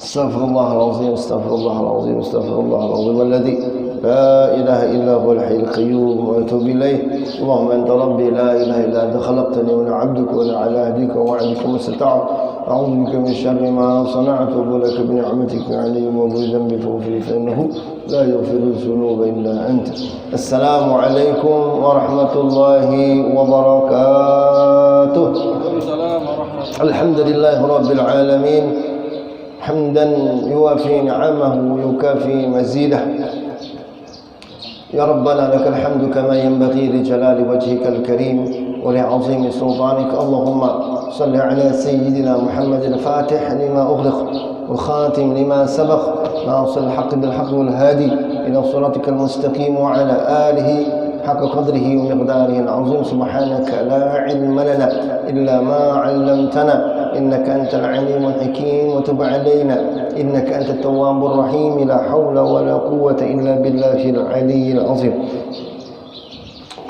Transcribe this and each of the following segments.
Astaghfirullahalazim, astaghfirullahalazim, astaghfirullahalazim alladzi la ilaha illa huwal hayyul qayyum wa atubu ilaih. Allahumma anta rabbi la ilaha illa anta khalaqtani wa ana 'abduka wa ana 'ala ahdika wa wa'dika mastata'tu. A'udzu bika min syarri ma sana'tu wa laka bi ni'matika 'alayya wa bi dhanbi faghfir fa innahu la yaghfiru dhunuba illa anta. Assalamu alaikum warahmatullahi wabarakatuh. Alhamdulillahi rabbil alamin. حمدا يوافي نعمه ويكافي مزيده يا ربنا لك الحمد كما ينبغي لجلال وجهك الكريم ولعظيم سلطانك. اللهم صل على سيدنا محمد الفاتح لما أغلق والخاتم لما سبق ناصر الحق بالحق والهادي إلى صراطك المستقيم وعلى آله حق قدره ومقداره العظيم. سبحانك لا علم لنا إلا ما علمتنا إنك أنت العليم الحكيم وتب علينا إنك أنت التواب الرحيم. لا حول ولا قوة إلا بالله العلي العظيم.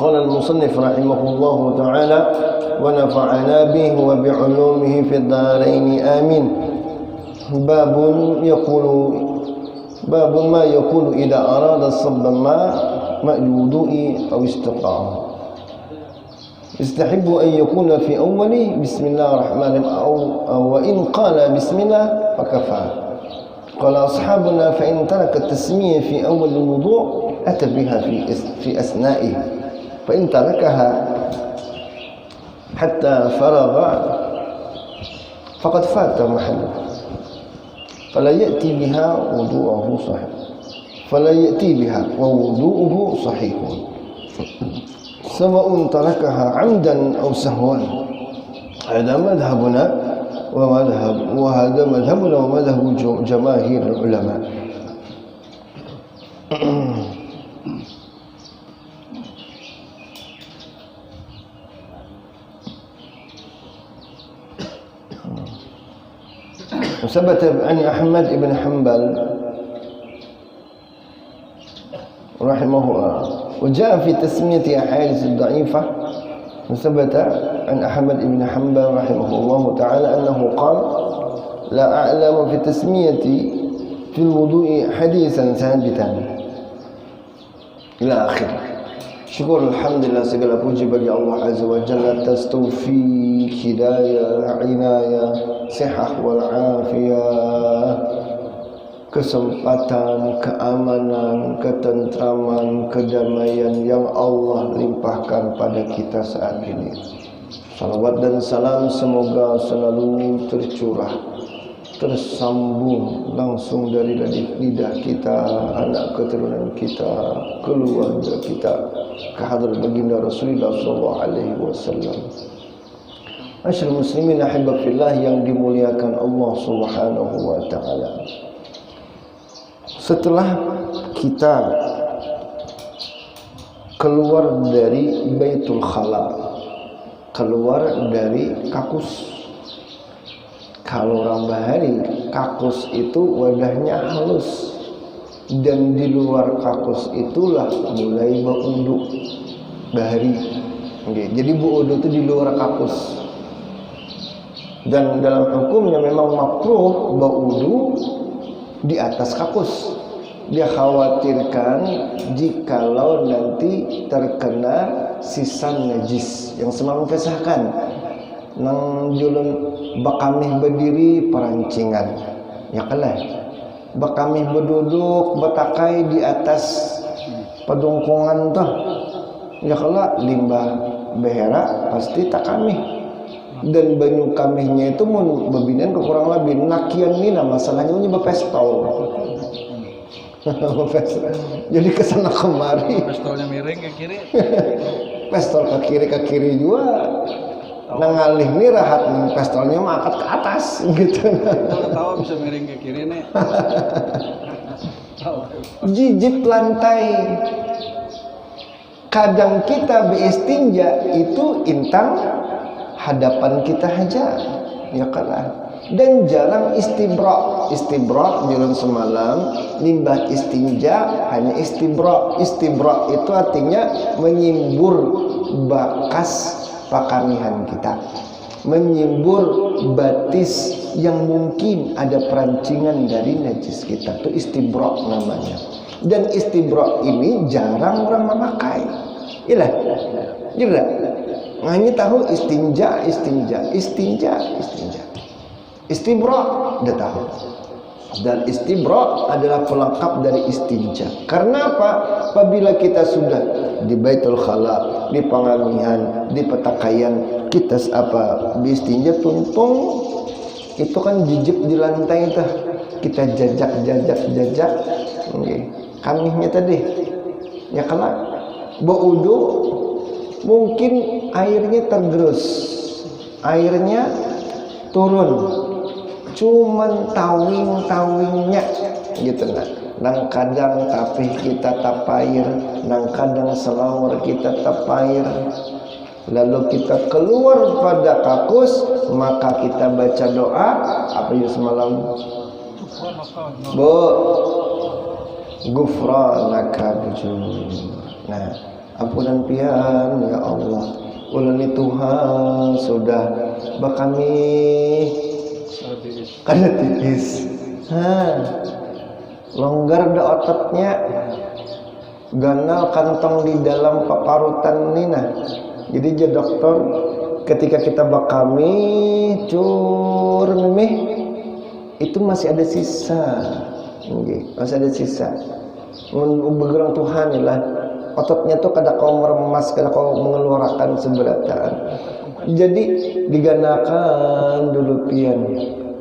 قال المصنف رحمه الله تعالى ونفعنا به وبعلومه في الدارين آمين. باب ما يقول إذا أراد الصب ماء الوضوء أو استقاه. يستحب أن يكون في أوله بسم الله الرحمن الرحيم أو وإن قال بسم الله فكفى. قال أصحابنا فإن ترك التسمية في أول الوضوء أتى بها في أثنائه فإن تركها حتى فرغ فقد فات محله فلا يأتي بها ووضوءه صحيح سواء تركها عمدا أو سهوا. هذا مذهبنا وهذا مذهبنا ومذهب جماهير العلماء. وثبت عن أحمد بن حنبل رحمه الله وجاء في تسمية أحاديث الضعيفة. وثبت عن أحمد بن حنبل رحمه الله تعالى أنه قال لا أعلم في التسمية في الوضوء حديثا ثابتا إلى آخره. Syukur alhamdulillah, segala puji bagi Allah Azza wa Jalla atas taufik, hidayah, inayah, sihah wal afiyah, kesempatan, keamanan, ketentraman, kedamaian yang Allah limpahkan pada kita saat ini. Salawat dan salam semoga selalu tercurah, tersambung langsung dari lidah kita, anak keturunan kita, keluarga kita, ke hadrat baginda Rasulullah sallallahu alaihi wasallam. Masyaallah muslimin ahibbillah yang dimuliakan Allah Subhanahu wa taala. Setelah kita keluar dari Baitul Khala, keluar dari kakus. Kalau orang bahari, kakus itu wadahnya halus, dan di luar kakus itulah mulai baudu bahari. Jadi baudu itu di luar kakus. Dan dalam hukumnya memang makruh baudu di atas kakus. Dia khawatirkan jikalau nanti terkena sisa najis yang semalam kesahkan nang julun bakamih berdiri perancingan ya kalah bakamih berduduk betakai di atas pedungkungan tuh ya kalah limbah behera pasti tak kamih dan banyu kamihnya itu mun bebinan kekurang lebih nakian nina masalahnya punya bepestol. Jadi kesana kemari pestolnya miring ke kiri pestol ke kiri juga nangalih nih rahat pestolnya mangkat ke atas gitu. Tahu bisa miring ke kiri nih. Jijit lantai. Kadang kita beistinja itu intang hadapan kita aja, ya kan? Dan jarang istibra jalan semalam limbah istinja hanya istibra itu artinya menyimbur bekas pakamihan kita, menyimbur batis yang mungkin ada perancingan dari najis kita, itu istibra namanya. Dan istibra ini jarang orang memakai. Iyalah. Tidak. Hanya tahu istinja. Istibra dia tahu. Dan istibra adalah pelengkap dari istinja. Karena apa? Apabila kita sudah di Baitul Khala, di pengamihan, di petakaian, kita istinja tuntung, itu kan jijik di lantai itu. Kita jajak. Kamihnya tadi. Ya kelak. Berwudu mungkin airnya tergerus. Airnya turun. Cuman tawing-tawingnya gitu nah. Nang kadang tapi kita tapair, nang kadang selawar kita tapair. Lalu kita keluar pada kakus, maka kita baca doa apa ya semalam? Ghufranaka bujur. Nah, ampunan pian ya Allah. Ulun Tuhan sudah bakami kada tipis. Longgar da ototnya. Ganal kantong di dalam paparutan nina. Jadi je dokter ketika kita bakami cur mimih itu masih ada sisa. Masih ada sisa. Bergerang Tuhan lah. Ototnya tuh kada kau meremas, kada kau mengeluarkan seberataan. Jadi diganakan dulu pian.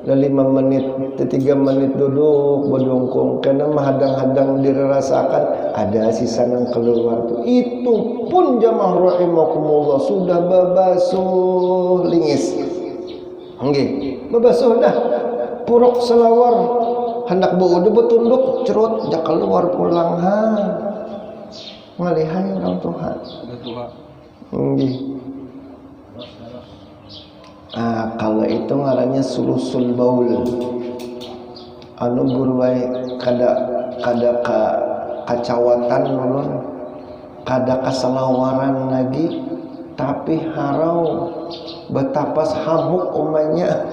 5 menit, 3 menit duduk berdongkong karena menghadang-hadang dirasakan ada sisa yang keluar tuh. Itu pun jamaah rahimakumullah sudah babasuh lingis. Nggih, babasuh dah. Puruk selawar hendak berwudu betunduk cerut jak keluar pulang ngalihai orang Tuhan. Nggih. Kalau itu ngarannya sulusul baul. Anu gurwai kada kacawatan ulun, kada kaselawaran lagi, tapi harau betapa hamuk umanya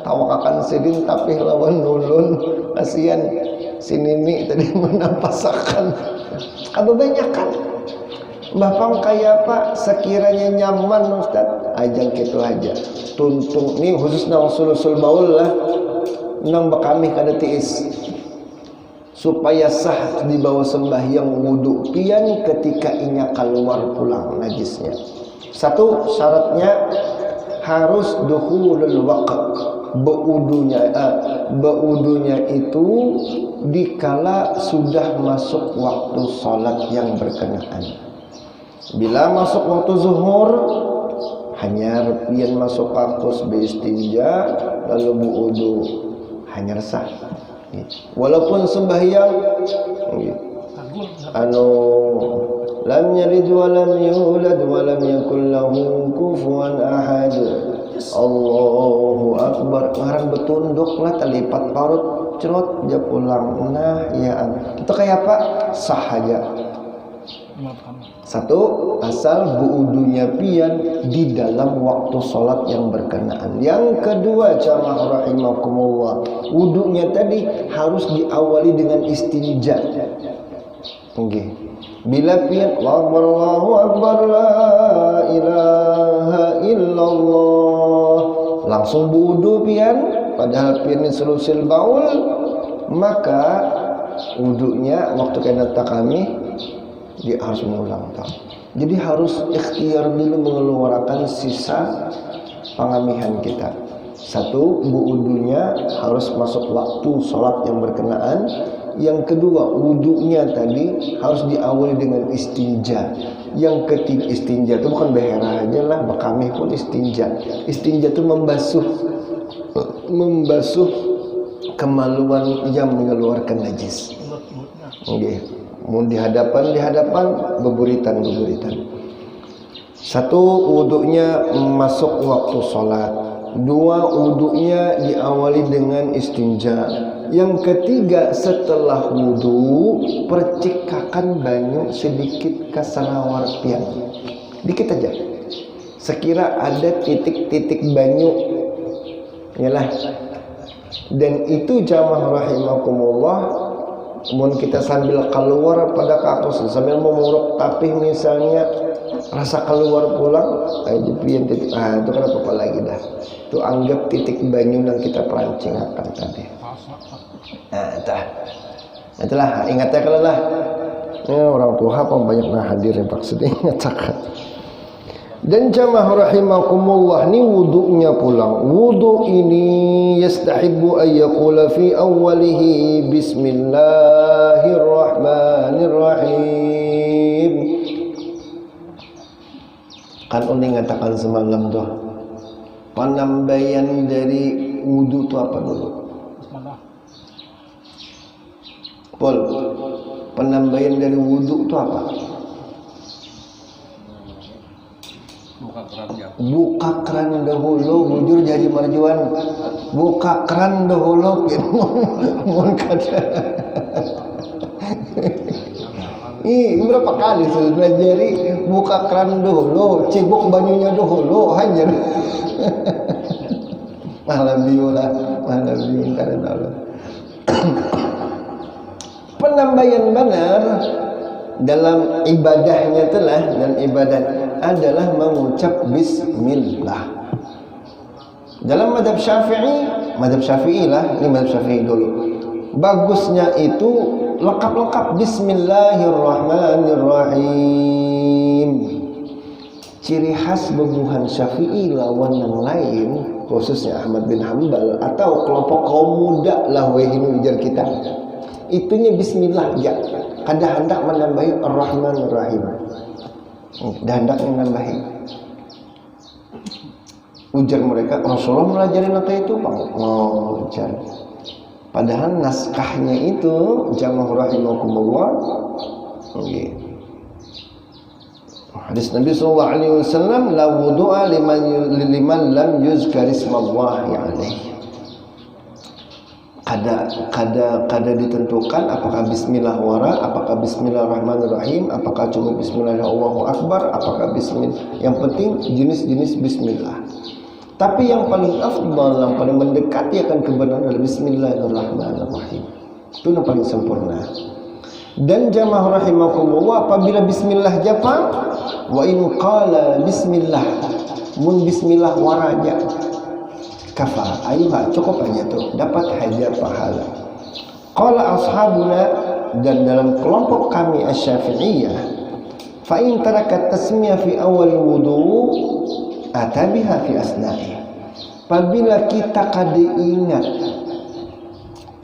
tawakakan sidin tapi lawan nulun kasihan sinini tadi menampasakan kebanyakan. Bapak kayak apa sekiranya nyaman Ustaz ajang gitu aja tuntung nih khusus nang sulusul baul lah nang bakami kada tiis supaya sah dibawa sembahyang wudu pian ketika inya keluar pulang najisnya. Satu syaratnya harus dukhulul waqt. Beudunya itu dikala sudah masuk waktu salat yang berkenaan. Bila masuk waktu zuhur hanya pian masuk kakus beistinja lalu buudu hanya sah. Walaupun sembahyang lam yalid wa lam yulad wa lam yakul lahu kufuwan ahad. Allahu akbar ngarang betunduklah talipat parut cerot ja pulang. Nah ya itu kayak apa? Sah aja. Satu, asal buudunya pian di dalam waktu sholat yang berkenaan. Yang kedua, jamaah rahimakumullah, wudunya tadi harus diawali dengan istinja. Okay. Bila pian Allahu akbar la ilaha illallah langsung wudu pian, padahal pian sulusul baul, maka wudunya waktu kena takami dia harus mengulang tahun. Jadi harus ikhtiar dulu mengeluarkan sisa pengamihan kita. Satu, wudunya harus masuk waktu sholat yang berkenaan. Yang kedua, wudunya tadi harus diawali dengan istinja. Yang ketiga, istinja itu bukan behera aja lah, bakami pun istinja. Istinja itu membasuh kemaluan yang mengeluarkan najis. Okay. Mun di hadapan beburitan. Satu, wudunya masuk waktu sholat. Dua, wudunya diawali dengan istinja. Yang ketiga, setelah wudu percikakan banyu sedikit ke selawar pian. Dikit aja. Sekira ada titik-titik banyu. Yalah, Dan itu jamaah rahimakumullah, mun kita sambil keluar pada kakus sambil menguruk tapih misalnya rasa keluar pulang aja pian titik itu kan apa lagi dah. Itu anggap titik banyu yang kita perancing akan tadi. Itulah ingat ya kalau lah. Orang tua apa banyak hadir yang maksudnya ingat. Dan jamaah rahimakumullah ni wudunya pulang. Wudu ini yastahibbu ay yaqula fi awwalihi bismillahirrahmanirrahim. Kan uning ngatakan semalam tuh. Penambaian dari wudu itu apa dulu? Pol. Penambaian dari wudu itu apa? Buka keran dahulu, bujur jadi marjuan. Buka keran dahulu, mun kada. Berapa kali sudah pelajari buka keran dahulu, cibuk banyunya dahulu, hajar. Malam biun karena Allah. Penambaian benar dalam ibadahnya telah dan ibadat adalah mengucap bismillah. Dalam madhab syafi'i lah, ini madhab syafi'i dulu. Bagusnya itu lengkap-lengkap bismillahirrahmanirrahim. Ciri khas bebuhan syafi'i lawan yang lain, khususnya Ahmad bin Hanbal atau kelompok kaum muda lah wehinu ujar kita. Itunya bismillah ya. Kada hendak menambahi ar-rahman-ar-rahim. Dan hendak menambahi. Ujar mereka, Rasulullah melajari naskah itu Pak. Oh, ujar. Padahal naskahnya itu jamaah rahimakumullah. Okay. Hadis Nabi sallallahu alaihi wasallam, la wudu'a liman lam yuzkar ismallah alaihi. Kada ditentukan apakah bismillah wara, apakah bismillahirrahmanirrahim, apakah cuma bismillah Allahu akbar, apakah bismillah. Yang penting jenis-jenis bismillah. Tapi yang paling afdal, yang paling mendekati akan kebenaran adalah bismillahirrahmanirrahim. Itu yang paling sempurna. Dan jamaah rahimakumullah, apabila bismillah japa, wa in qala bismillah, mun bismillah waraja kafa, ayuha, cukup hanya itu, dapat hajar pahala. Qala ashabuna, dan dalam kelompok kami asy-Syafi'iyah, fa in tarakat tasmiyah fi awal wudu atabiha fi asna'i. Apabila kita kada ingat,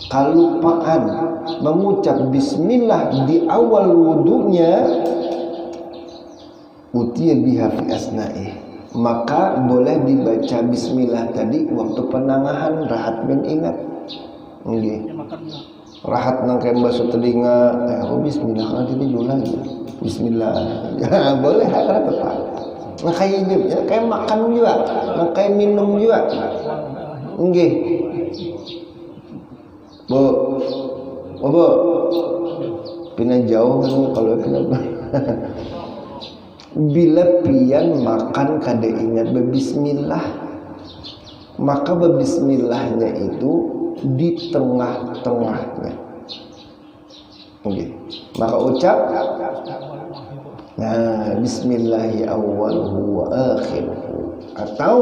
kelupaan mengucap bismillah di awal wudunya, utiya biha fi asna'i, maka boleh dibaca bismillah tadi waktu penangahan rahat ben ingat. Nggih. Rahat nang kayak basuh telinga, bismillah nanti dulu lagi. Bismillah. Ya, boleh ada apa? Nah kayak hidup, ya, kayak makan juga, nah, kayak minum juga. Nggih. Bu. Pindah jauh kalau pindah. Bila pian makan kada ingat berbismillah, maka berbismillahnya itu di tengah-tengahnya. Okay. Maka ucap, nah, bismillahi awwaluhu wa akhiruhu. Atau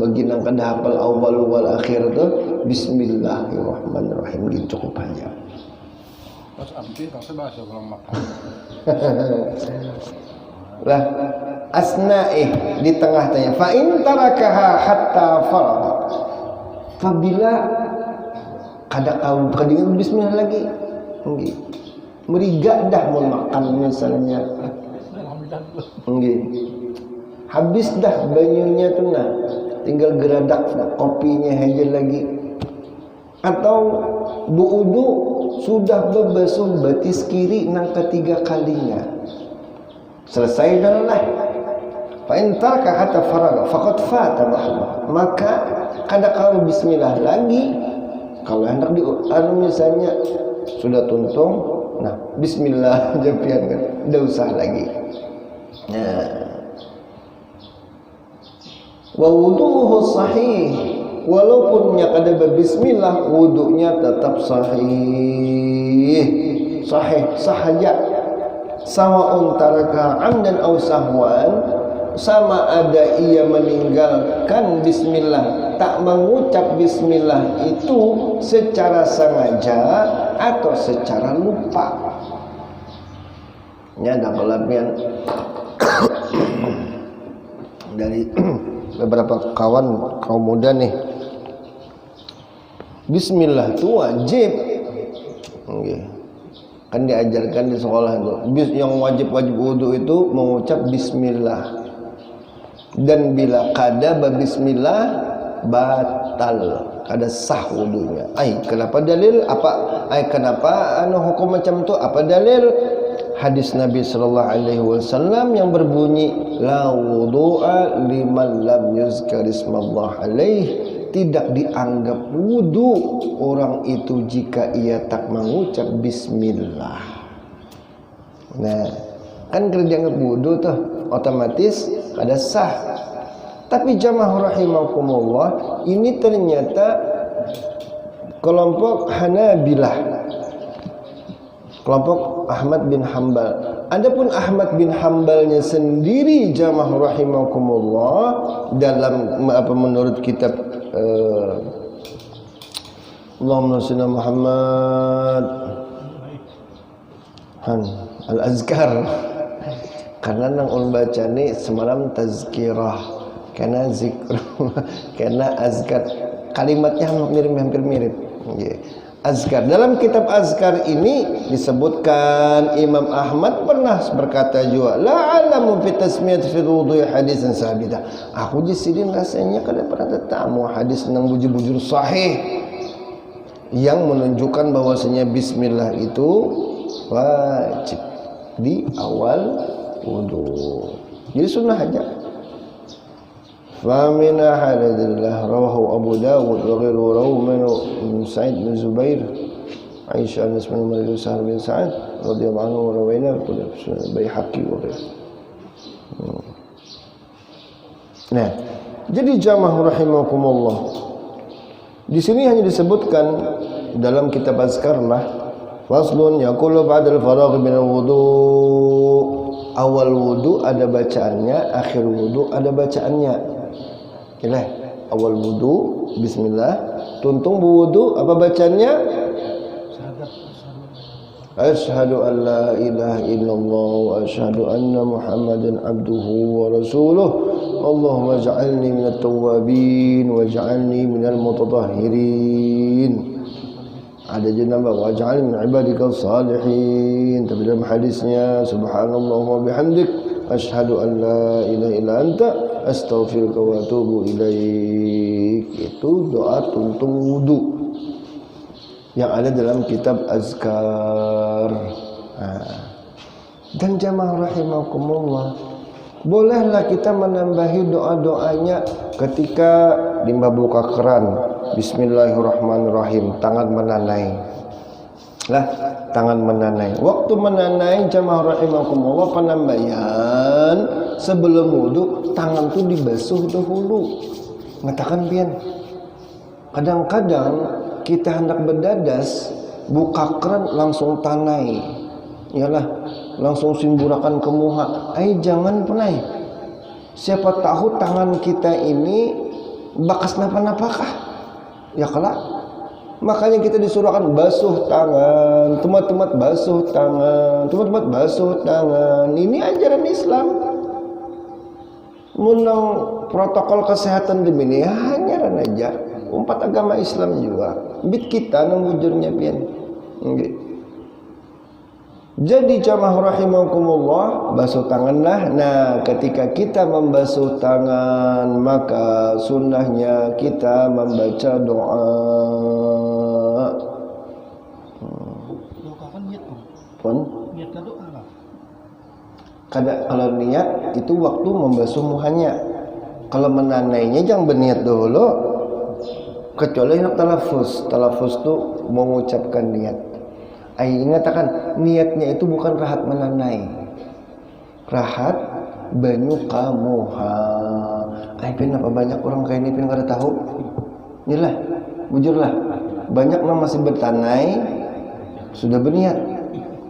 bagi yang kada hafal awal wal akhir itu bismillahirrahmanirrahim, gitu cukup aja. Pas ambil kalau bahasa orang makan. Lah asna'ih di tengah-tengah. Fa in tarakaha hatta faragha. Apabila kada kadingan bismillah lagi. Nggih. Meriga dah mau makan misalnya. Nggih. Habis dah banyunya tu nah. Tinggal geradak kopinya aja lagi. Atau buudu sudah berbasuh batis kiri nang ketiga kalinya. Selesai dah lah. Fa in taraka hatta faragha faqad fata mahlah. Maka kada kau bismillah lagi. Kalau hendak misalnya sudah tuntung, nah bismillah japian kan, tidak usah lagi. Nah, wa wudu'uhu sahih, walaupun nya kada bismillah wudunya tetap sahih sahaja. Sawaun taraka amdan aw sahwan, sama ada ia meninggalkan bismillah, tak mengucap bismillah itu secara sengaja atau secara lupa. Ini ada kelebihan dari beberapa kawan kaum muda nih. Bismillah itu wajib. Kan diajarkan di sekolah itu. Yang wajib wudu itu mengucap bismillah. Dan bila kada bismillah batal, kada sah wudunya. Kenapa dalil? Kenapa hukum macam itu? Apa dalil? Hadis Nabi sallallahu alaihi wasallam yang berbunyi la wudu'a liman lam yuzkar ismallah alaih. Tidak dianggap wudu orang itu jika ia tak mengucap bismillah. Nah, kan kalau dianggap wudu tuh otomatis ada sah. Tapi jamaah rahimakumullah, ini ternyata kelompok Hanabilah, kelompok Ahmad bin Hanbal. Adapun Ahmad bin Hanbalnya sendiri jamaah rahimakumullah dalam menurut kitab Allahumma salli Muhammad Al-Azkar, karena nang ulun baca ni semalam tazkirah, karena zikr, karena azkar, kalimatnya hampir mirip. Azkar, dalam kitab Azkar ini disebutkan Imam Ahmad pernah berkata juga, la alamu fi tasmiyat fi wudu' hadisan sabita. Aku jisidin rasanya kada pernah tetamu hadis nang bujur-bujur sahih yang menunjukkan bahwasanya bismillah itu wajib di awal wudu. Jadi sunnah aja. فمن حدث الله رواه أبو داود وغيره رواه من سعيد بن زبير عائشة أنس بن مالك سهل بن سعد رضي الله عنه وروينا البيهقي وغيره. Nah, jadi jamaah rahimakumullah, di sini hanya disebutkan dalam kitab Azkar lah, faslun yaqulu ba'dal faragh min al-wudu. Awal wudu ada bacaannya, akhir wudu ada bacaannya. Awal wudu bismillah, tuntung wudu apa bacanya? Asyhadu an la ilaha illallah wa asyhadu anna Muhammadan abduhu wa rasuluh. Allahumma ij'alni minat tawwabin waj'alni minal mutatahhirin. Ada juga nama waj'alni min ibadikal salihin. Tapi dalam hadisnya subhanallah wa bihamdik asyhadu an la ilaha illa anta astaghfiruka wa atubu ilaik. Itu doa tuntung wudu yang ada dalam kitab Azkar. Dan jamaah rahimakumullah, bolehlah kita menambahi doa-doanya ketika limbah buka keran, bismillahirrahmanirrahim, tangan menanai. Tangan menanai. Waktu menanai jamaah rahimakumullah, penambahan sebelum wudu tangan tu dibasuh dahulu. Ngatakan pian. Kadang-kadang kita hendak berdadas, buka keran langsung tanai. Iyalah, langsung simburakan ke muha. Jangan penai. Siapa tahu tangan kita ini bakas napa-napakah? Ya kelak. Makanya kita disuruh akan basuh tangan, temat-temat basuh tangan, temat-temat basuh tangan. Ini ajaran Islam. Menang protokol kesehatan demi hanya aja. Empat agama Islam juga. Bit kita nang bujurnya pian. Jadi jamaah rahimakumullah, basuh tanganlah. Nah, ketika kita membasuh tangan, maka sunnahnya kita membaca doa. Niat doa lah. Kalau niat itu waktu membasuh muhanya. Kalau menanainya jangan berniat dulu. Kecuali nak talafuz. Talafuz itu mengucapkan niat. Ingatakan niatnya itu bukan rahat menanai. Rahat banyu kamuha. Kenapa banyak orang kayak ini pun kada tahu? Yalah, bujurlah. Banyak yang masih bertanai sudah berniat.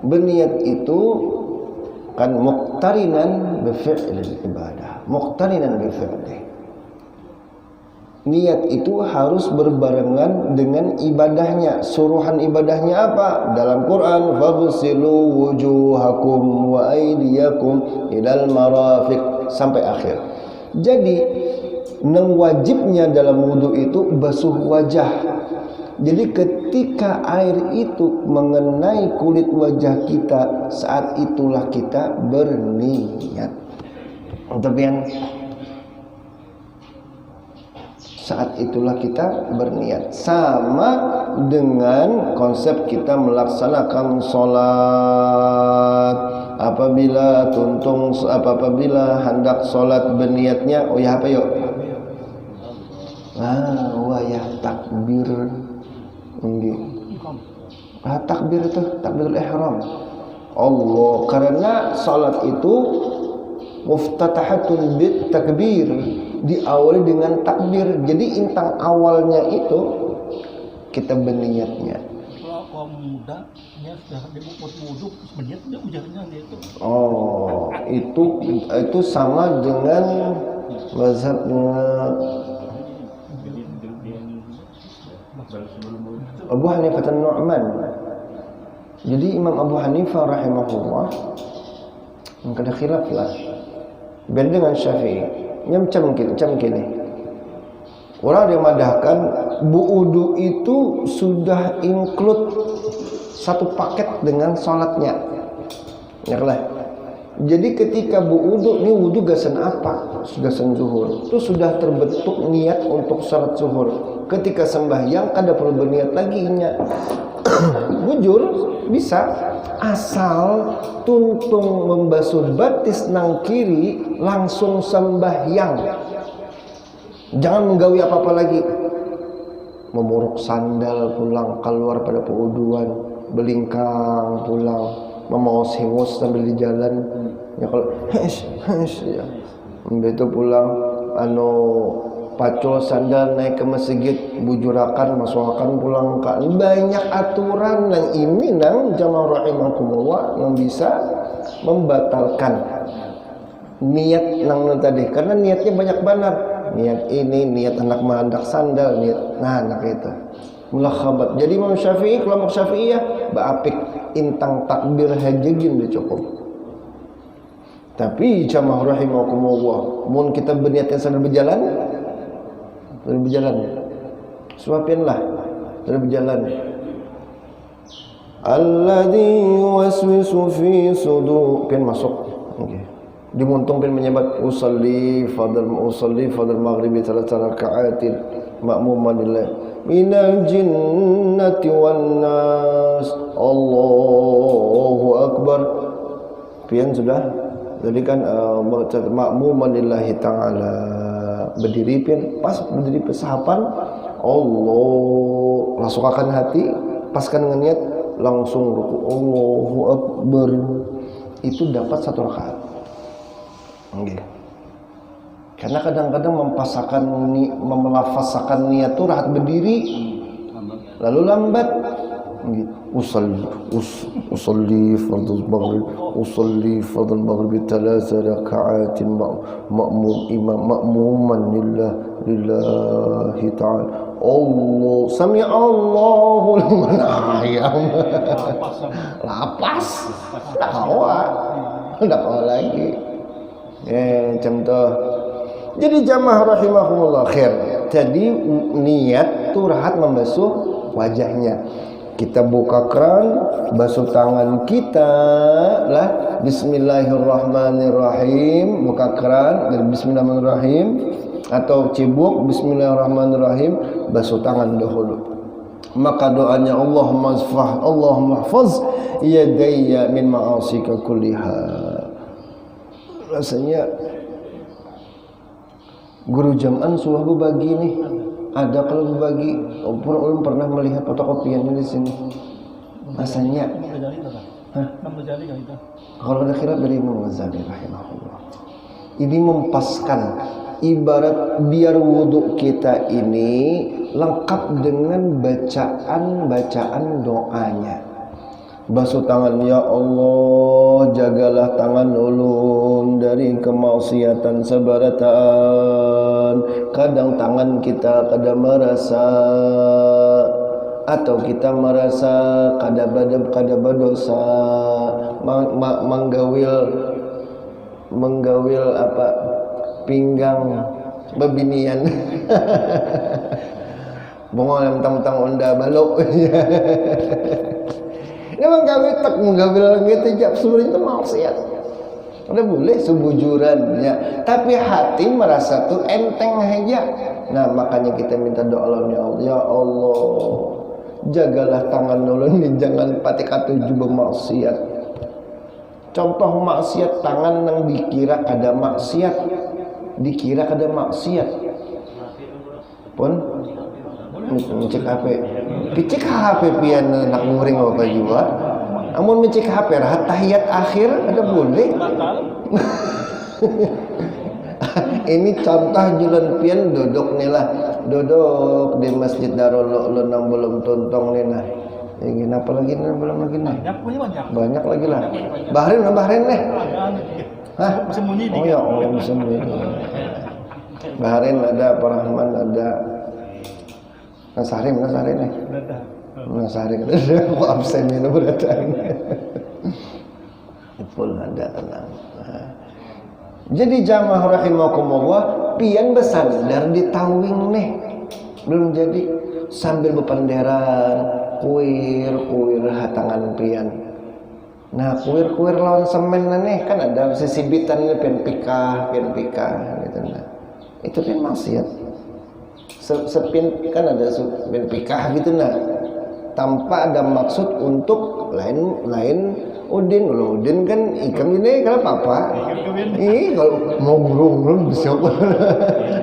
Berniat itu kan muqtarinan bi fi'lil ibadah. Muqtarinan bi fi'lih. Niat itu harus berbarengan dengan ibadahnya. Suruhan ibadahnya apa? Dalam Quran, faghsilu wujuhakum wa aydiyakum ilal marafiq sampai akhir. Jadi, yang wajibnya dalam wudu itu basuh wajah. Jadi ketika air itu mengenai kulit wajah kita, saat itulah kita berniat. Tapi yang saat itulah kita berniat, sama dengan konsep kita melaksanakan sholat. Apabila hendak sholat berniatnya, oh ya apa yuk? Wayah takbir. Takbir itu takbirul ihram. Allah, karena sholat itu muftatahatun bit takbir, diawali dengan takbir. Jadi intang awalnya itu kita berniatnya. Kalau muda dia sudah wudhu berniat udah ujarnya itu. Oh, itu sama dengan mazhabnya Abu Hanifah An-Nu'man. Jadi Imam Abu Hanifah rahimahullah kada khilaf lah. Beda dengan Syafi'i. Macam kini. Orang yang madahkan wudu itu sudah include satu paket dengan sholatnya. Yalah. Jadi ketika wudu, ini wudu gasan apa? Gasan zuhur. Itu sudah terbentuk niat untuk sholat zuhur. Ketika sembahyang kada perlu berniat lagi nya. Bujur bisa, asal tuntung membasuh batis nang kiri langsung sembahyang. Jangan menggawi apa-apa lagi. Memuruk sandal pulang keluar pada pewuduan, belingkang pulang, memaus hingus sambil di jalan. Ya kalau ya. Begitu pulang pacul sandal naik ke masjid, bujurakan, masukkan pulang ke banyak aturan yang ini nang jamaah rahimakumullah yang bisa membatalkan niat nang tadi, karena niatnya banyak benar. Niat ini, niat anak mandak sandal, niat anak itu mulakhabat. Jadi Imam Syafi'i, kelompok Syafi'iyah baapik intang takbir hajegin dia cukup. Tapi jamaah rahimakumullah, mun kita berniatkan sambil berjalan, suapinlah sambil berjalan. Alladzi yuwaswisu fi sudur, pin masuk. Okey. Dimuntung pin menyebat usalli fadl maghribi 3 raka'atin ma'muman lillah minal jinnati wan nas. Allahu akbar. Pian sudah. Jadi kan ma'muman lillahi ta'ala. Berdiri pian, pas berdiri pesahapan Allah, rasukakan hati, paskan dengan niat, langsung ruku. Allahu akbar. Itu dapat 1 rakaat. Okay. Karena kadang-kadang memelafasakan niat itu rahat berdiri, lalu lambat. Usalli fardhu maghrib 3 raka'atin ma'muman lillahi ta'ala. Allah sami Allahu liman ayam. Lapas tawa lagi. Macam tu. Jadi jamaah rahimahumullah khair. Jadi niat tu rahat membasuh wajahnya. Kita buka keran, basuh tangan kita lah. Bismillahirrahmanirrahim. Buka keran dari Bismillahirrahmanirrahim, atau cibuk Bismillahirrahmanirrahim, basuh tangan dahulu. Maka doanya Allahumma hafaz yadayya min ma'asika kulliha. Rasanya guru jam'an suah berbagi nih. Ada kalau berbagi, ulun pernah melihat fotokopiannya di sini. Rasanya kalau ada khilaf dari Imam Ghazali rahimahullah. Ini mempaskan, ibarat biar wudhu kita ini lengkap dengan bacaan doanya. Basuh tangan, ya Allah jagalah tangan ulun dari kemaksiatan sebaratan. Kadang tangan kita kadang merasa atau kita merasa kada berdosa menggawil apa pinggang bebinian bongol tentang onda balok. Memang kami tak menggawil gitu jap sebenarnya itu maksiat. Udah boleh sebujuran ya, tapi hati merasa tuh enteng aja. Nah makanya kita minta doa Allah, ya Allah jagalah tangan ulun nih jangan pati katuju bermaksiat. Contoh maksiat tangan yang dikira kada maksiat pun mencek HP picik HP pian nak nguring apa juga amun mencek HP rahat tahiyat akhir ada boleh. Ini contoh julan pian duduk di Masjid Darul Ulun yang belum tuntong nih nah. Ini apa lagi nih belum lagi nih? Banyak lagi lah. Bahrain nih. Hah? Oh ya Allah bersembunyi. Bahrain ada, Pak Rahman ada. Nasari nih. Nasari kata aku absen ini berdatang. Full ada tenang. Jadi jamaah rahimakumullah pian besadar di tawing nih. Belum jadi sambil bepanderan kuir hatangan pian. Nah kuir lawan semen nih kan ada sisibitan ini pian pikah gitu nah. Itu pian maksiat. Sepin kan ada sepin pikah gitu nah. Tanpa ada maksud untuk lain udin kan ikan ini kalau apa? Kalau mau gulung bisa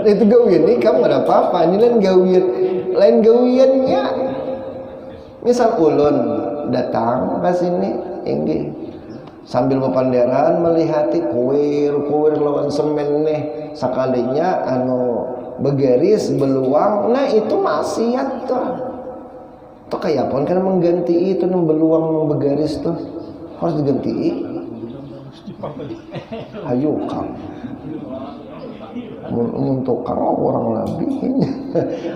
itu gawian ini kamu nggak ada apa-apa. Ini lain gawiannya. Misal ulun datang ke sini, sambil bepanderan melihati kuir lawan semen nih sekalinya begaris beluang, nah itu maksiat tuh. Tuh kayak apa kan mengganti itu yang beluang begaris tuh harus diganti. Ayo kang untuk kang orang lebih.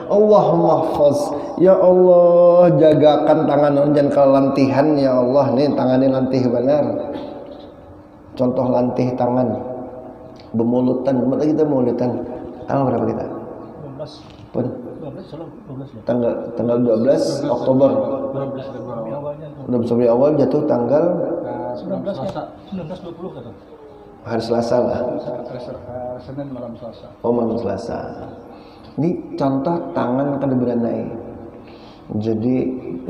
Allah mahfaz ya Allah jagakan tangan jangan kelantihan ya Allah nih tangannya lantih benar. Contoh lantih tangan bemulutan kita mulutan tanggal berapa kita? 12 pun 12 tanggal 12 Oktober udah sampai awal jatuh tanggal 19-20 kata hari Selasa lah Senin malam Selasa malam Selasa. Ini contoh tangan kada beranai. Jadi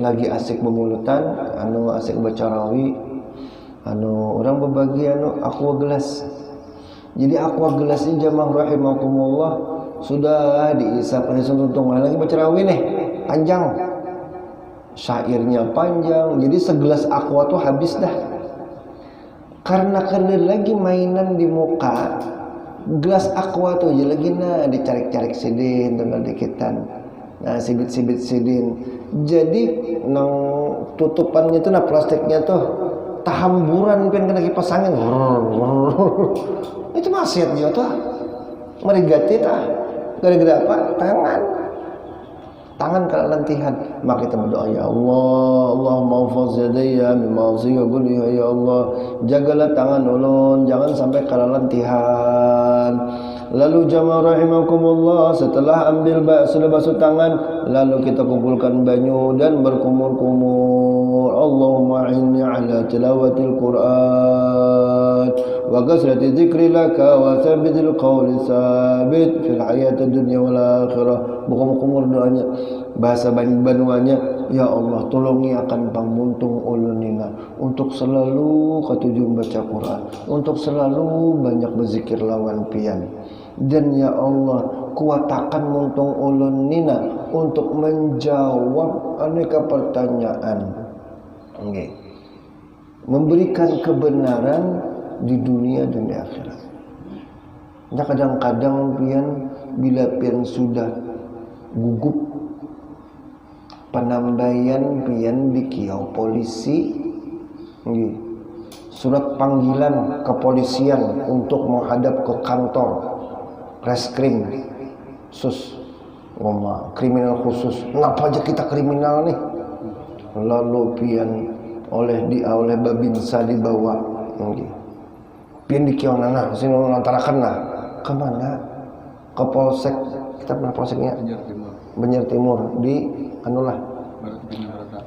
lagi asik memulutan asik baca rawi orang berbagi aqua gelas. Jadi aqua gelas ini jamaah rahimakumullah sudah diisap tuntungan lagi baca rawi nih panjang syairnya panjang jadi segelas aqua tuh habis dah karena lagi mainan di muka gelas aqua tuh aja lagi dicarik-carik sidin tinggal dikitan sibit sidin jadi nang tutupannya tuh plastiknya tuh tahamburan pengen kena kipas angin itu maksiat dia tuh merigati gara-gara apa? Tangan kalau lantihan maka kita berdoa ya Allah Allahumma hafaz yadayya min ma'siyah kulliha ya Allah jagalah tangan ulun jangan sampai kalau lantihan. Lalu jamaah rahimakumullah setelah sudah basuh tangan lalu kita kumpulkan banyu dan berkumur-kumur. Allahumma inni ala tilawatil Qur'an wa kasrati dzikri laka wa tsabitil qawli sabit fil hayatid dunya wal akhirah. Berkumur doanya bahasa banuanya ya Allah tolongi akan pamuntung ulunina untuk selalu ketujuh baca Quran untuk selalu banyak berzikir lawan pian dan ya Allah kuatakan muntung ulunina untuk menjawab aneka pertanyaan memberikan kebenaran di dunia dan di akhirat. Nah kadang-kadang pian bila pian sudah gugup penambaian pian di kiau polisi nggih. Surat panggilan kepolisian untuk menghadap ke kantor reskrim sus kriminal khusus. Ngapa aja kita kriminal nih? Lalu pian oleh babinsa dibawa nggih. Pian di kieu nana sing ngantarakeun lah. Ke mana? Ke polsek. Kita pernah polseknya Banjar Timur di anulah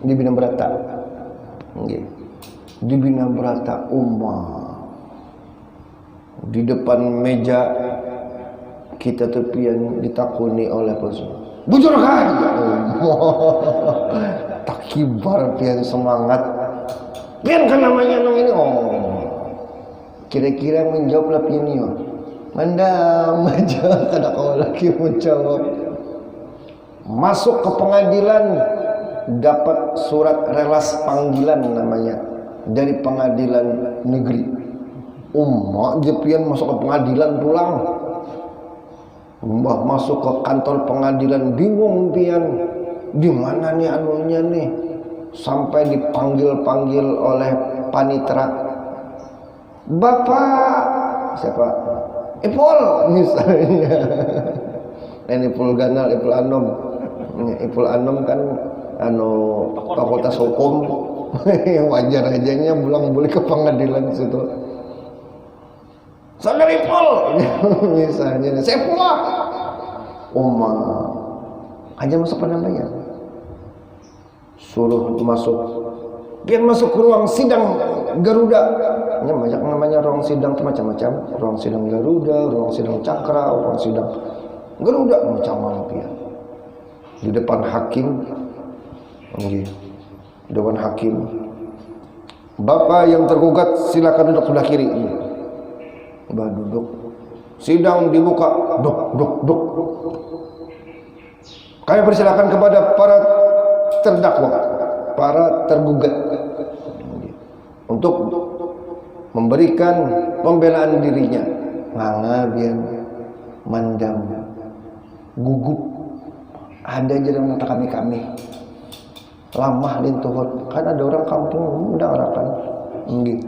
di Bina Berata. Nggih. Di Bina Berata di depan meja kita tepian ditakuni oleh polisi. Bujur kan? Tak kibar pian semangat. Pian kan namanya nang ini kira-kira menjawablah pian ini. Mandam aja kada kau lagi menjawab. Masuk ke pengadilan dapat surat relas panggilan namanya dari pengadilan negeri. Jepian masuk ke pengadilan pulang. Mbah masuk ke kantor pengadilan bingung pian. Di mana nih anunya nih? Sampai dipanggil-panggil oleh panitera. Bapak siapa? Ipul misalnya. Ini Ipul Ganal, Ipul Anom. Ipul Anom kan fakultas hukum. Wajar ajanya pulang-balik ke pengadilan situ. Saudara Ipul misalnya, saya pulang. Aja masuk penambahnya. Suruh masuk. Biar masuk ke ruang sidang Garuda. Ini banyak namanya ruang sidang itu macam-macam. Ruang sidang Garuda, ruang sidang Cakra, ruang sidang Garuda macam-macam. Di depan hakim. Di depan hakim. Bapak yang tergugat silakan duduk sebelah kiri. Mbak duduk. Sidang dibuka. Duk. Kami persilakan kepada para terdakwa, para tergugat untuk memberikan pembelaan dirinya. Biar mandam gugup. Ada aja dalam mata kami. Lamah lintuhut. Kan ada orang kampung udah ngarakan. Nggih.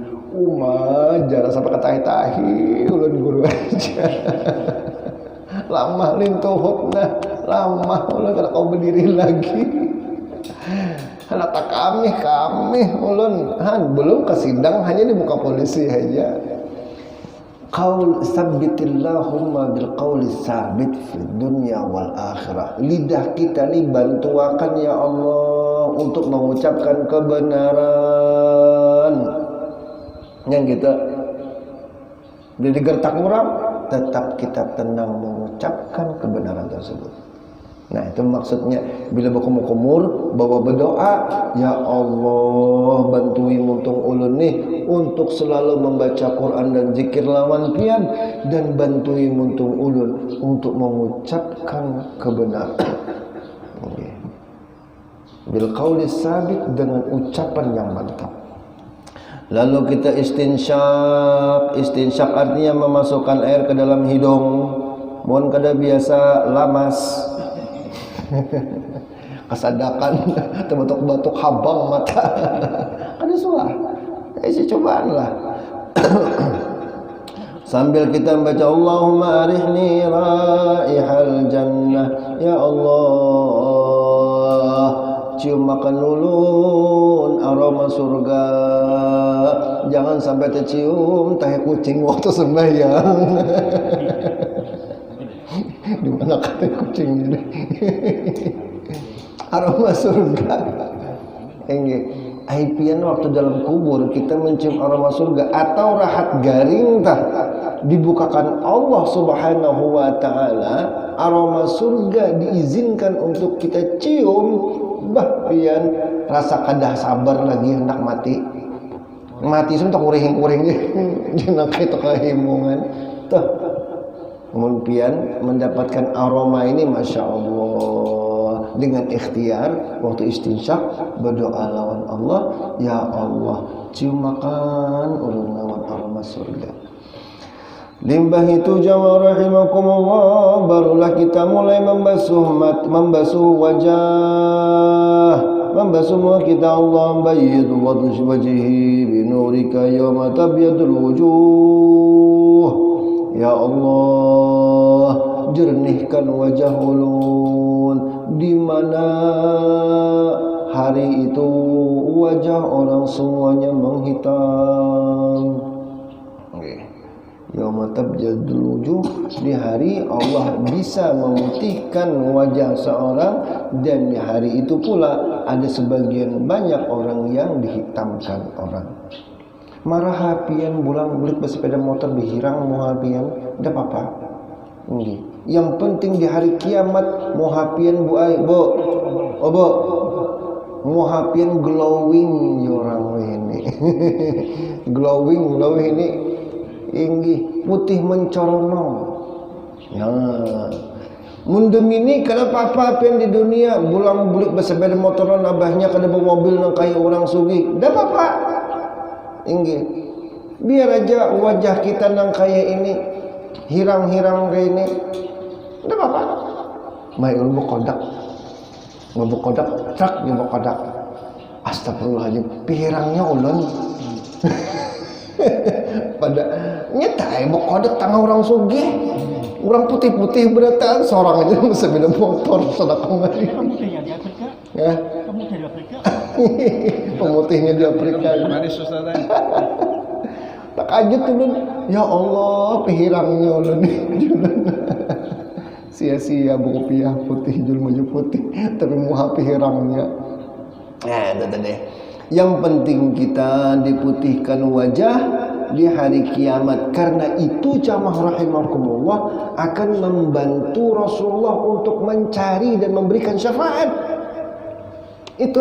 Jarang sampai ketahi-tahi ulun guru aja. Lamah lintuhut nah. Lamah ulun kalau kau berdiri lagi. Anak kami ulun belum ke sidang, hanya di muka polisi aja. Qaul sabbitillahumma bil qauli sabit fid dunya wal akhirah. Lidah kita ni bantuakan ya Allah untuk mengucapkan kebenaran. Yang kita jadi gertak orang, tetap kita tenang mengucapkan kebenaran tersebut. Nah itu maksudnya bila berkumur bawa berdoa, ya Allah bantui muntung ulun nih untuk selalu membaca Quran dan zikir lawan pian, dan bantui muntung ulun untuk mengucapkan kebenaran. Bil qauli sabit, dengan ucapan yang mantap. Lalu kita istinsyak. Istinsyak artinya memasukkan air ke dalam hidung. Mohon kada biasa lamas. Kesadakan terbatuk-batuk habang mata. Ada suah. Isi cobaan lah. Sambil kita membaca Allahumma arihni raihal jannah. Ya Allah, cium makan ulun aroma surga. Jangan sampai tercium tahi kucing waktu sembahyang. Di mana kata kucing ini? Aroma surga. Aipian waktu dalam kubur kita mencium aroma surga atau rahat garing dibukakan Allah Subhanahu wa taala, aroma surga diizinkan untuk kita cium. Pian rasa kadah sabar lagi hendak mati sebentar kuring-kuring jenaka itu kehimungan tuh. Kemudian mendapatkan aroma ini, Masya Allah, dengan ikhtiar waktu istinsyak berdoa lawan Allah, ya Allah cium makan ulun lawan aroma surga. Limbah itu jamaah rahimakumullah, barulah kita mulai membasuh wajah, membasuh muka kita. Allah bayyid wajhi binurika yawma tabyadul wujuh. Ya Allah, jernihkan wajah ulun di mana hari itu wajah orang semuanya menghitam. Yauma tabyadul wujuh, di hari Allah bisa memutihkan wajah seorang, dan di hari itu pula ada sebagian banyak orang yang dihitamkan orang. Marah hapian bulang belik bersepeda motor dihirang mau hapian, tidak apa-apa. Yang penting di hari kiamat mau hapian bu mau hapian glowing orang ini. glowing ini inggi putih mencorong. Ya, mundem ini kada apa-apa pian di dunia bulang bulik bersepeda motoran abahnya kada bawa mobil nang kaya orang sugih, dah apa-apa. Inggi biar aja wajah kita nang kaya ini hirang-hirang kayak ini, dah apa-apa. Mai ulun kodak trak di kodak. Astagfirullahaladzim, pirangnya ulun. Pada nyetai mau kodek tangga orang sugih, orang putih-putih berataan seorang aja bersepeda motor sedekah kemari. Pemutihnya di Afrika. Ya. Pemutih di Afrika. Pemutihnya di Afrika. Manis Ustaz. Tak ajut ulun. Ya Allah, pihirangnya ulun. Sia-sia buku piah putih jul maju putih, tapi muha pihirangnya. Deh. Yang penting kita diputihkan wajah di hari kiamat, karena itu jamaah rahimakumullah akan membantu Rasulullah untuk mencari dan memberikan syafaat. Itu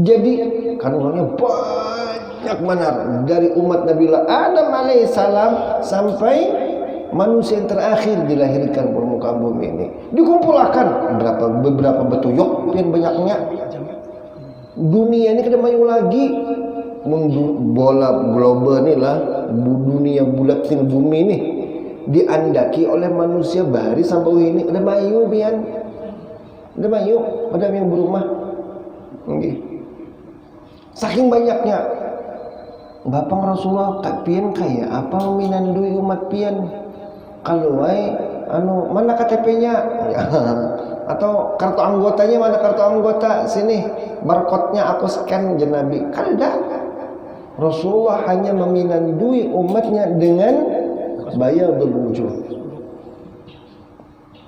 jadi kan orangnya banyak benar dari umat Nabi Adam alaihissalam sampai manusia yang terakhir dilahirkan permukaan bumi ini, dikumpulkan beberapa betuyok pian banyaknya. Dunia ini kada mayu lagi bola global ni lah, dunia bulat ting bumi ni diandaki oleh manusia bahari sampai ini kada mayu pian, kada mayu ada yang berumah. Nggih, saking banyaknya Bapak Rasulullah tak pian kaya apa minandui umat pian kalau wae mana KTP-nya ya. Atau kartu anggotanya mana kartu anggota sini barcode-nya aku scan jenabi. Kada. Rasulullah hanya meminandui umatnya dengan bayadul wujuh.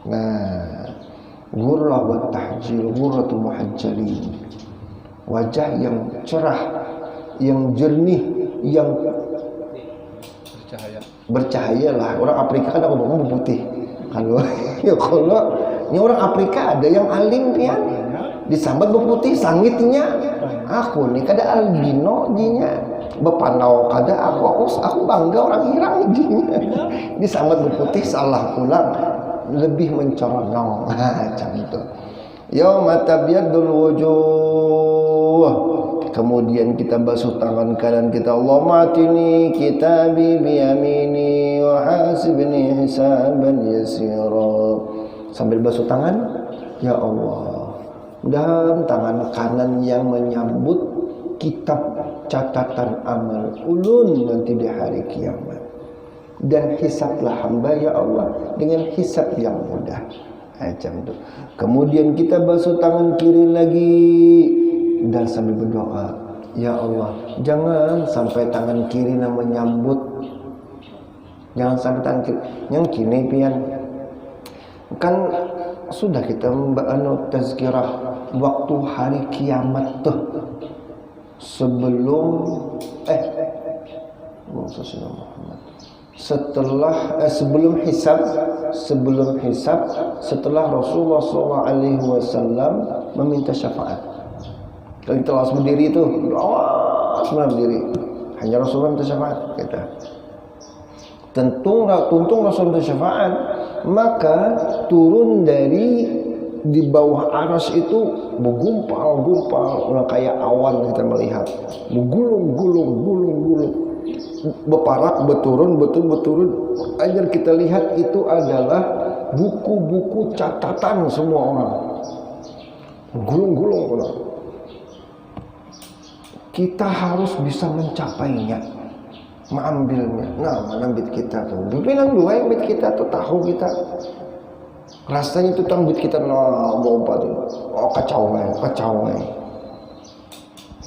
Nah, ghurrah wa tahjil, ghurratul muhajjalin. Wajah yang cerah, yang jernih, yang bercahaya lah. Orang Afrika kan ngomong putih. Kalau ini orang Afrika ada yang alim pian disambat berputih sangitnya. Aku nih kada albino jinya bepanau kada aku bangga orang Irang jinya disambat berputih salah ulang lebih mencorong macam itu. Yauma tabyadul wujuh. Kemudian kita basuh tangan kanan kita, Allahumma atini kitabi biyamini wa hasibni hisaban yasira. Sambil basuh tangan, ya Allah, dan tangan kanan yang menyambut kitab catatan amal ulun nanti di hari kiamat. Dan hisablah hamba ya Allah dengan hisab yang mudah. Macam itu. Kemudian kita basuh tangan kiri lagi dan sambil berdoa, ya Allah, jangan sampai tangan kiri yang menyambut, jangan sampai tangan kiri yang kini pian. Kan sudah kita tazkirah waktu hari kiamat tuh sebelum sebelum hisab, setelah Rasulullah SAW meminta syafaat. Kalau kita langsung berdiri itu, langsung berdiri, hanya Rasulullah minta syafaat kita. Tuntung Rasul minta syafaat, maka turun dari di bawah aras itu bergumpal kayak awan kita melihat, bergulung-gulung. beparak, beturun. Agar kita lihat itu adalah buku-buku catatan semua orang. Gulung-gulung orang. Kita harus bisa mencapainya, mengambilnya. Nah, mana bit kita tuh? Pimpinan dua yang bit kita tuh tahu kita. Rasanya itu tang bit kita lompat tuh. Oh kacau.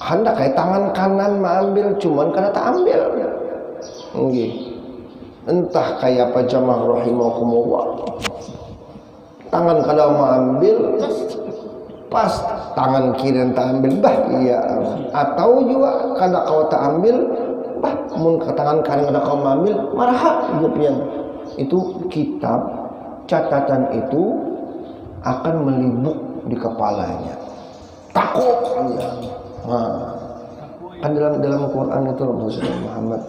Hendak kayak tangan kanan mengambil, cuman karena tak ambil. Entah kayak apa jamaah rahimakumullah. Tangan kanan mengambil, pas tangan kiri tak ambil, iya. Atau juga kada kau tak ambil, mun ke tangan kanan kada kau mengambil, marah pian. Itu kitab catatan itu akan melibuk di kepalanya. Takut dia. Nah, kan dalam Quran itu Rasulullah Muhammad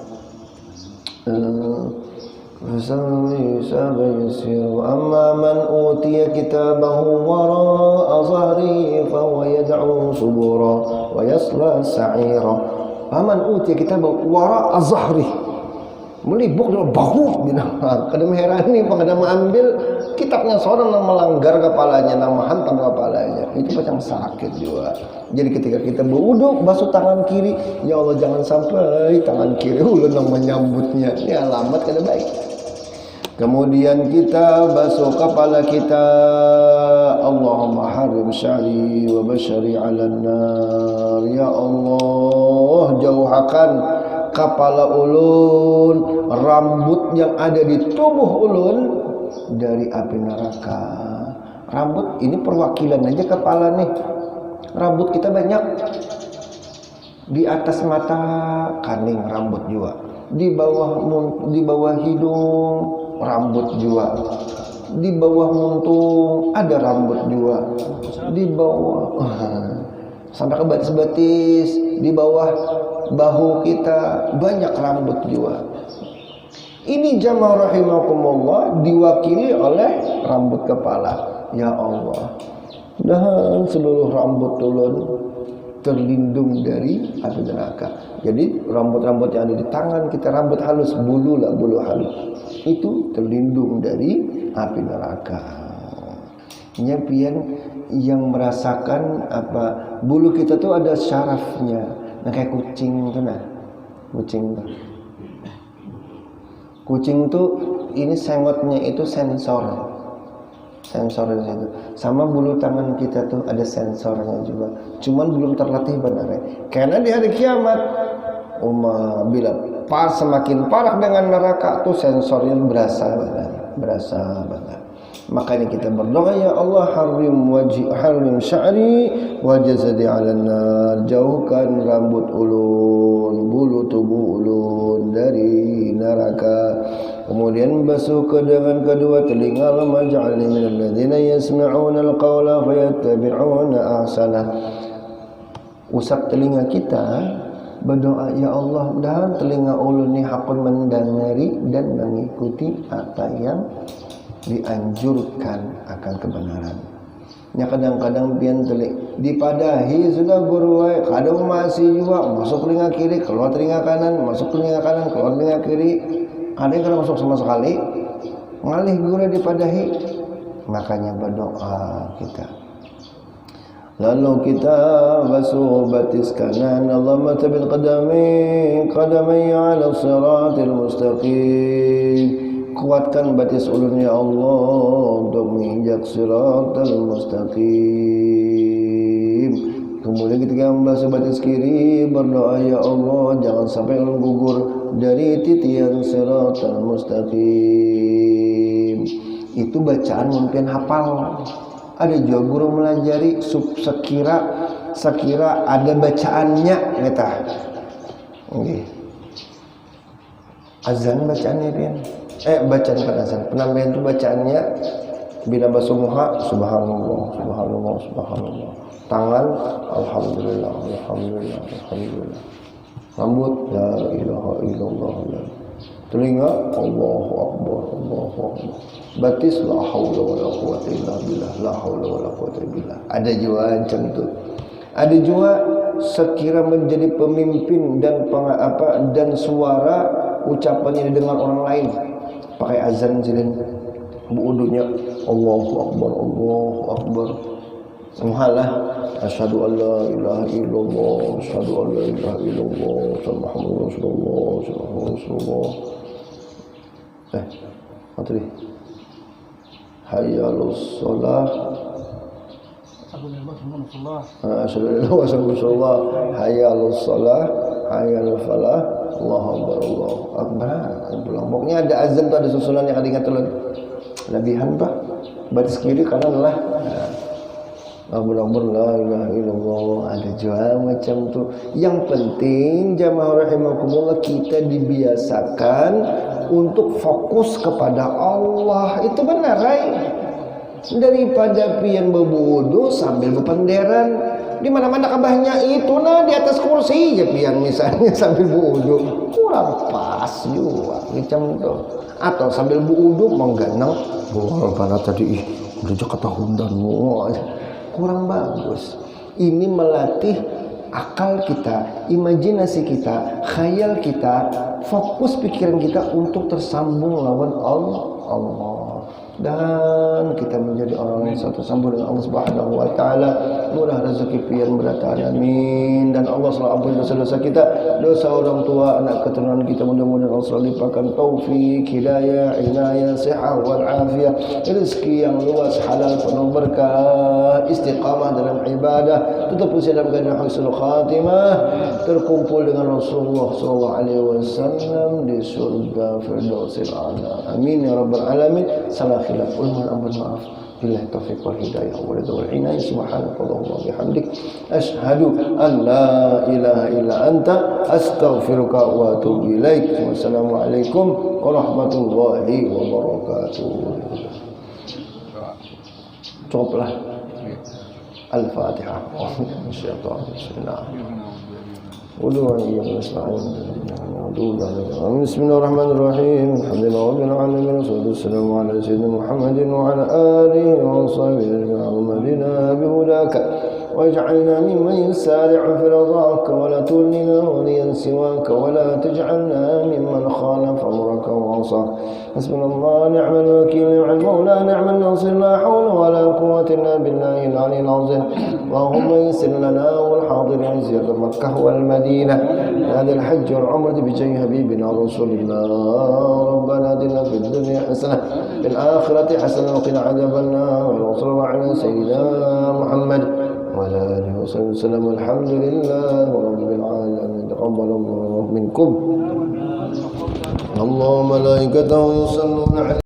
amma man utiya kitabahu wara'a zahri fa huwa yad'u subura wa yasla sa'ira. Faman utiya kitabahu wara'a zahri, melibuk dalam bahu binang. Kada mengherani kada mengambil kitabnya seorang yang melanggar kepalanya, yang menghantam kepalanya. Itu macam sakit juga. Jadi ketika kita berwudu basuh tangan kiri, ya Allah jangan sampai tangan kiri ulun yang menyambutnya. Ini alamat kada baik. Kemudian kita basuh kepala kita, Allahumma harim syari wa basyari 'alan nar. Ya Allah, jauhkan kepala ulun, rambut yang ada di tubuh ulun dari api neraka. Rambut ini perwakilan aja kepala nih. Rambut kita banyak. Di atas mata kaning rambut juga. Di bawah hidung rambut juga. Di bawah muntung ada rambut juga. Di bawah sampai ke betis-betis, di bawah bahu kita banyak rambut juga. Ini jamaah rahimakumullah diwakili oleh rambut kepala. Ya Allah, dan seluruh rambut ulun terlindung dari api neraka. Jadi rambut-rambut yang ada di tangan kita, rambut halus, bulu halus, itu terlindung dari api neraka. Pian yang merasakan apa, bulu kita tuh ada syarafnya. Nah kayak kucing tuh, kucing tuh ini sengotnya itu sensor di situ. Sama bulu tangan kita tuh ada sensornya juga. Cuman belum terlatih benar ya. Karena di hari kiamat, bila semakin parah dengan neraka tuh sensornya berasa banget. Makanya kita berdoa, ya Allah harim sya'ri wa jasadi 'alan nar. Jauhkan rambut ulun, bulu tubuh ulun dari neraka. Kemudian basuh ke dengan kedua telinga, maj'alni minal ladzina yasma'una al-qawla fayattabi'una ahsanah. Usap telinga kita, berdoa, ya Allah, mudah-mudahan telinga ulun ini hakun mendengari dan mengikuti apa yang dianjurkan akan kebenaran. Ya kadang-kadang pian telik dipadahi sudah beruai, kadang masih juga masuk telinga kiri, keluar telinga kanan, masuk telinga kanan, keluar telinga kiri. Ada yang masuk sama sekali, ngalih gura dipadahi. Makanya berdoa kita. Lalu kita basuh batis kanan, Allahumma tabil qadamai ala siratil mustaqim. Kuatkan batis ulun ya Allah untuk menginjak siratal mustaqim. Kemudian ketika membasuh batis kiri, berdoa, ya Allah jangan sampai ulun gugur dari titian siratal mustaqim. Itu bacaan mungkin hafal. Ada juga guru melajari sekira ada bacaannya kita. Okay. Azan bacaannya pian. Bacaan bukan azan. Penambahan itu bacaannya bila basuh muka subhanallah. Tangan alhamdulillah. Rambut la ilaha illallah. Telinga Allahu akbar. Batis la haula wala quwwata illa billah. Ada juga macam itu. Ada juga sekira menjadi pemimpin dan dan suara ucapannya didengar orang lain. Pakai azan jilin buudunya Allahu Akbar, Allahu Akbar. Muhalah asyhadu an la ilaha illallah, asyhadu an la ilaha illallah, Muhammadur Rasulullah, sallallahu Rasulullah. Apa tadi? Hayyalus shalah. Assalamualaikum warahmatullahi hayyalus shalah, hayyal falah, Allahu Akbar, Allahu Akbar. Pokoknya ada azan tuh, ada susunan yang ada ingat tuh. Lebihan Pak. Baris kiri kanan lah. Allahu Akbar, la ilaha illallah. Ada juga macam tuh. Yang penting jamaah rahimakumullah, kita dibiasakan untuk fokus kepada Allah. Itu benar, Rai. Daripada pian berwudu sambil berpenderan, di mana-mana kabahnya itu di atas kursi aja pian misalnya sambil berwudu, kurang pas juga macam itu. Atau sambil berwudu mengganang pada tadi udah Jakarta Hundan, kurang bagus. Ini melatih akal kita, imajinasi kita, khayal kita, fokus pikiran kita untuk tersambung lawan Allah. Dan kita menjadi orang yang satu sambung dengan Allah Subhanahu wa taala. Murah rezeki pian berdatangan, amin. Dan Allah selalu ampuni dosa-dosa kita, dosa orang tua, anak keturunan kita. Mudah-mudahan Allah selalu limpahkan taufik, hidayah, inayah, sehat wal afiyah, rezeki yang luas, halal penuh berkah, istiqamah dalam ibadah, tetap usia dalam keadaan husnul khatimah, terkumpul dengan Rasulullah sallallahu alaihi wasallam di surga firdausil a'la. Amin ya rabbal alamin. Salah khilaf, ulama ampun maaf. Billahi taufiq wal hidayah wal inayah. Subhanakallahumma bihamdik, asyhadu an la ilaha illa anta, astaghfiruka wa atubu ilaik. Wassalamualaikum warahmatullahi wabarakatuh. Cukuplah. Al-Fatihah. Bismillah. Bismillahirrahmanirrahim. Alhamdulillahirabbil alamin. Wassalamu ala sayyidina Muhammadin wa ala alihi wa sahbihi Muhammadina bihudaka waj'alna mimman yusari'u fi ridhaka wa la tulnina waliyan siwaka wa la taj'alna mimman khalafa amraka wa 'asaka. Hasbunallahu wa ni'mal wakeel, ni'mal mawla, ni'mal nasir, la hawla wa la quwwata illa billahi al-'aliyyil 'azim. Allahumma yassir lana wal hadirin ziyarat Makkah wal Madinah hadha al-hajj wal 'umrah bi jahi habibina Rasulillah. Rabbana atina fid dunya hasanah fil akhirati hasanah wa qina 'adzaban nar. Wa sallallahu ala sayyidina Muhammad wa ala alihi wa sallam. Alhamdulillahi rabbil alamin. Taqabbalallahu minkum. Allah malaikatahu yusalluna